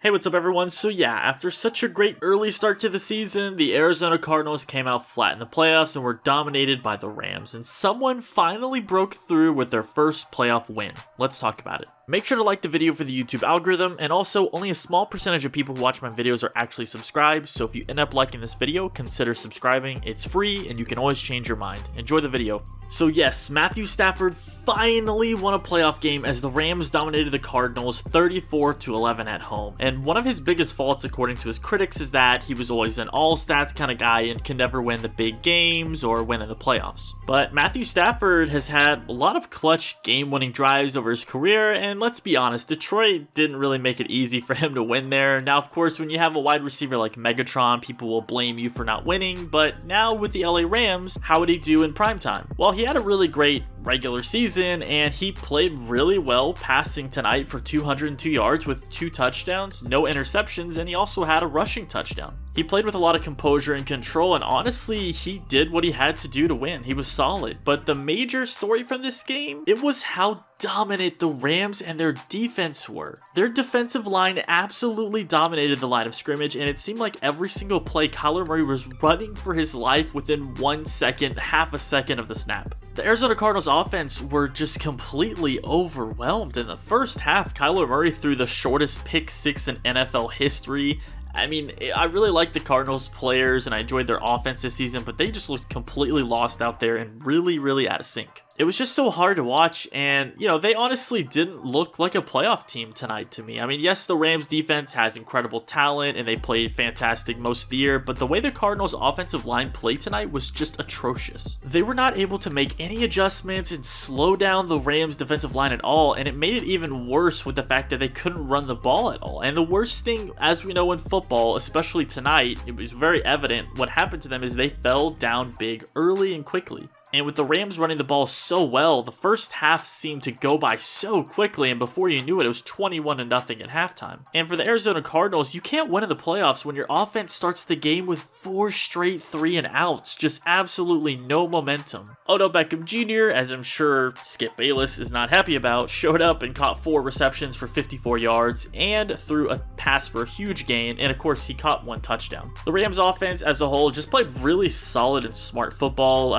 Hey, what's up everyone? So yeah, after such a great early start to the season, the Arizona Cardinals came out flat in the playoffs and were dominated by the Rams, and someone finally broke through with their first playoff win. Let's talk about it. Make sure to like the video for the YouTube algorithm, and also only a small percentage of people who watch my videos are actually subscribed, so if you end up liking this video, consider subscribing. It's free and you can always change your mind. Enjoy the video. So yes, Matthew Stafford finally won a playoff game as the Rams dominated the Cardinals 34-11 at home. And one of his biggest faults, according to his critics, is that he was always an all-stats kind of guy and can never win the big games or win in the playoffs. But Matthew Stafford has had a lot of clutch game-winning drives over his career, and let's be honest, Detroit didn't really make it easy for him to win there. Now, of course, when you have a wide receiver like Megatron, people will blame you for not winning, but now with the LA Rams, how would he do in primetime? Well, he had a really great regular season, and he played really well, passing tonight for 202 yards with 2 touchdowns, no interceptions, and he also had a rushing touchdown. He played with a lot of composure and control, and honestly, he did what he had to do to win. He was solid. But the major story from this game, it was how dominant the Rams and their defense were. Their defensive line absolutely dominated the line of scrimmage, and it seemed like every single play, Kyler Murray was running for his life within 1 second, half a second of the snap. The Arizona Cardinals offense were just completely overwhelmed. In the first half, Kyler Murray threw the shortest pick 6 in NFL history. I mean, I really like the Cardinals players and I enjoyed their offense this season, but they just looked completely lost out there and really out of sync. It was just so hard to watch, and, you know, they honestly didn't look like a playoff team tonight to me. I mean, yes, the Rams defense has incredible talent, and they played fantastic most of the year, but the way the Cardinals offensive line played tonight was just atrocious. They were not able to make any adjustments and slow down the Rams defensive line at all, and it made it even worse with the fact that they couldn't run the ball at all. And the worst thing, as we know in football, especially tonight, it was very evident what happened to them is they fell down big early and quickly. And with the Rams running the ball so well, the first half seemed to go by so quickly, and before you knew it, it was 21-0 at halftime. And for the Arizona Cardinals, you can't win in the playoffs when your offense starts the game with 4 straight 3-and-outs, just absolutely no momentum. Odell Beckham Jr., as I'm sure Skip Bayless is not happy about, showed up and caught 4 receptions for 54 yards and threw a pass for a huge gain, and of course he caught 1 touchdown. The Rams offense as a whole just played really solid and smart football.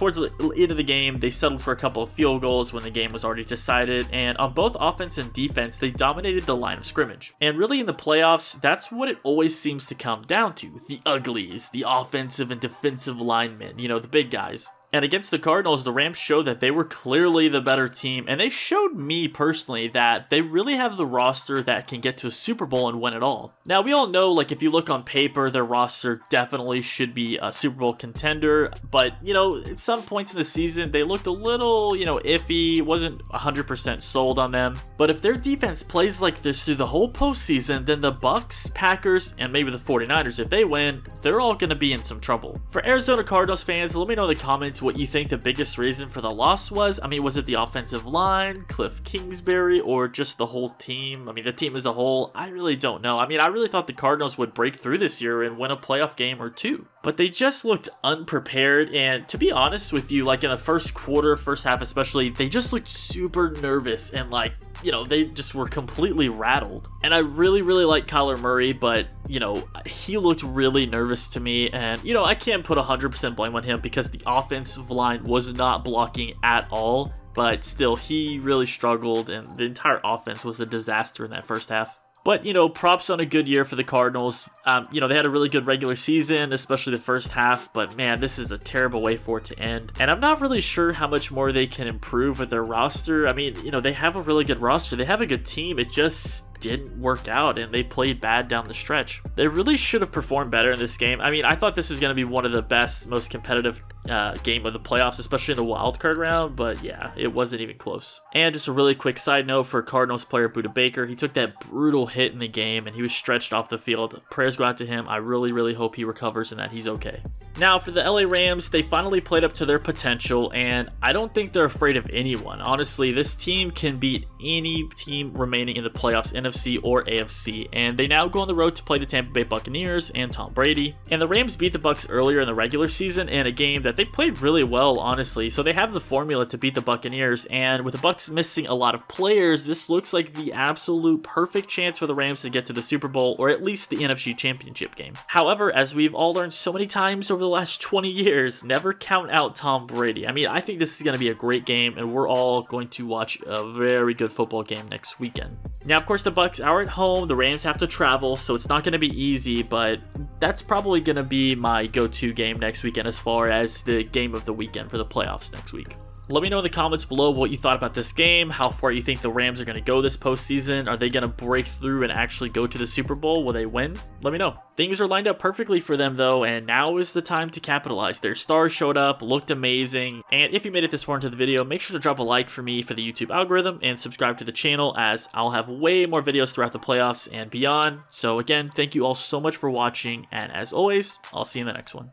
Towards the end of the game, they settled for a couple of field goals when the game was already decided, and on both offense and defense, they dominated the line of scrimmage. And really in the playoffs, that's what it always seems to come down to. The uglies, the offensive and defensive linemen, you know, the big guys. And against the Cardinals, the Rams showed that they were clearly the better team, and they showed me personally that they really have the roster that can get to a Super Bowl and win it all. Now, we all know, like, if you look on paper, their roster definitely should be a Super Bowl contender, but, you know, at some points in the season, they looked a little, iffy, wasn't 100% sold on them. But if their defense plays like this through the whole postseason, then the Bucks, Packers, and maybe the 49ers, if they win, they're all going to be in some trouble. For Arizona Cardinals fans, let me know in the comments what you think the biggest reason for the loss was. I mean, was it the offensive line, Cliff Kingsbury, or just the whole team? I mean, the team as a whole, I really don't know. I mean, I really thought the Cardinals would break through this year and win a playoff game or 2. But they just looked unprepared, and to be honest with you, like in the first quarter, first half especially, they just looked super nervous and they just were completely rattled. And I really like Kyler Murray, but he looked really nervous to me, and I can't put 100% blame on him because the offensive line was not blocking at all, but still he really struggled, and the entire offense was a disaster in that first half. But, props on a good year for the Cardinals. They had a really good regular season, especially the first half. But, man, this is a terrible way for it to end. And I'm not really sure how much more they can improve with their roster. I mean, they have a really good roster. They have a good team. It just didn't work out, and they played bad down the stretch. They really should have performed better in this game. I mean, I thought this was going to be one of the best, most competitive game of the playoffs, especially in the wild card round, but yeah, it wasn't even close. And just a really quick side note for Cardinals player Budda Baker, he took that brutal hit in the game and he was stretched off the field. Prayers go out to him. I really hope he recovers and that he's okay. Now for the LA Rams, they finally played up to their potential, and I don't think they're afraid of anyone. Honestly, this team can beat any team remaining in the playoffs, NFC or AFC, and they now go on the road to play the Tampa Bay Buccaneers and Tom Brady. And the Rams beat the Bucs earlier in the regular season in a game that but they played really well, honestly. So they have the formula to beat the Buccaneers, and with the Bucs missing a lot of players, this looks like the absolute perfect chance for the Rams to get to the Super Bowl, or at least the NFC Championship game. However, as we've all learned so many times over the last 20 years, never count out Tom Brady. I mean, I think this is going to be a great game, and we're all going to watch a very good football game next weekend. Now, of course, the Bucs are at home. The Rams have to travel, so it's not going to be easy, but that's probably going to be my go-to game next weekend as far as the game of the weekend for the playoffs next week. Let me know in the comments below what you thought about this game, how far you think the Rams are going to go this postseason. Are they going to break through and actually go to the Super Bowl? Will they win? Let me know. Things are lined up perfectly for them though, and now is the time to capitalize. Their stars showed up, looked amazing, and if you made it this far into the video, make sure to drop a like for me for the YouTube algorithm and subscribe to the channel, as I'll have way more videos throughout the playoffs and beyond. So again, thank you all so much for watching, and as always, I'll see you in the next one.